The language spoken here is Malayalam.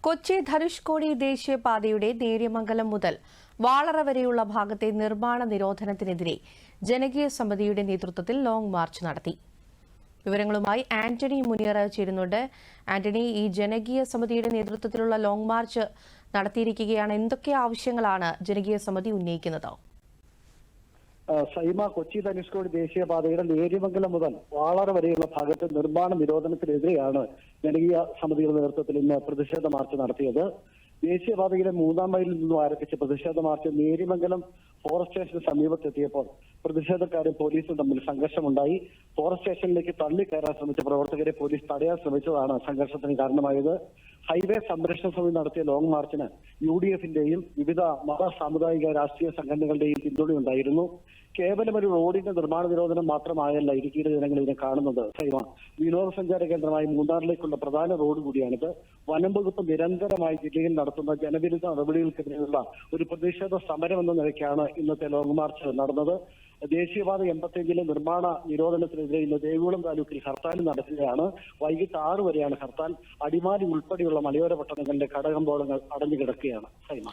കൊച്ചി ധനുഷ്കോടി ദേശീയപാതയുടെ നേര്യമംഗലം മുതൽ വാളറ വരെയുള്ള ഭാഗത്തെ നിർമ്മാണ നിരോധനത്തിനെതിരെ ജനകീയ സമിതിയുടെ നേതൃത്വത്തിൽ ലോങ് മാർച്ച് നടത്തി. വിവരങ്ങളുമായി ആന്റണി മുനിയറ ചേരുന്നുണ്ട്. ആന്റണി, ഈ ജനകീയ സമിതിയുടെ നേതൃത്വത്തിലുള്ള ലോങ് മാർച്ച് നടത്തിയിരിക്കുകയാണ്. എന്തൊക്കെ ആവശ്യങ്ങളാണ് ജനകീയ സമിതി ഉന്നയിക്കുന്നത്? സൈമ, കൊച്ചി ധനുഷ്കോടി ദേശീയപാതയുടെ നേര്യമംഗലം മുതൽ വാളറ വരെയുള്ള ഭാഗത്ത് നിർമ്മാണ നിരോധനത്തിനെതിരെയാണ് ജനകീയ സമിതിയുടെ നേതൃത്വത്തിൽ ഇന്ന് പ്രതിഷേധ മാർച്ച് നടത്തിയത്. ദേശീയപാതയിലെ 3-ാം മൈലിൽ നിന്നും ആരംഭിച്ച പ്രതിഷേധ മാർച്ച് നേര്യമംഗലം ഫോറസ്റ്റ് സ്റ്റേഷന് സമീപത്തെത്തിയപ്പോൾ പ്രതിഷേധക്കാരും പോലീസും തമ്മിൽ സംഘർഷമുണ്ടായി. ഫോറസ്റ്റ് സ്റ്റേഷനിലേക്ക് തള്ളിക്കയറാൻ ശ്രമിച്ച പ്രവർത്തകരെ പോലീസ് തടയാൻ ശ്രമിച്ചതാണ് സംഘർഷത്തിന് കാരണമായത്. ഹൈവേ സംരക്ഷണ സമിതി നടത്തിയ ലോങ് മാർച്ചിന് UDF-ന്റെയും വിവിധ മത സാമുദായിക രാഷ്ട്രീയ സംഘടനകളുടെയും പിന്തുണയുണ്ടായിരുന്നു. കേവലം ഒരു റോഡിന്റെ നിർമ്മാണ നിരോധനം മാത്രമായല്ല ഇടുക്കിയിലെ ജനങ്ങൾ ഇതിനെ കാണുന്നത്. സൈമ, വിനോദസഞ്ചാര കേന്ദ്രമായി മൂന്നാറിലേക്കുള്ള പ്രധാന റോഡ് കൂടിയാണിത്. വനം വകുപ്പ് നിരന്തരമായി ജില്ലയിൽ നടത്തുന്ന ജനവിരുദ്ധ നടപടികൾക്കെതിരെയുള്ള ഒരു പ്രതിഷേധ സമരം എന്ന നിലയ്ക്കാണ് ഇന്നത്തെ ലോങ് മാർച്ച് നടന്നത്. ദേശീയപാത 85-ലെ നിർമ്മാണ നിരോധനത്തിനെതിരെ ഇന്ന് ദേവികുളം താലൂക്കിൽ ഹർത്താൽ നടക്കുകയാണ്. വൈകിട്ട് 6 വരെയാണ് ഹർത്താൽ. അടിമാലി ഉൾപ്പെടെയുള്ള മലയോര പട്ടണങ്ങളിലെ കടകമ്പോളങ്ങൾ അടഞ്ഞു കിടക്കുകയാണ്. സൈമ.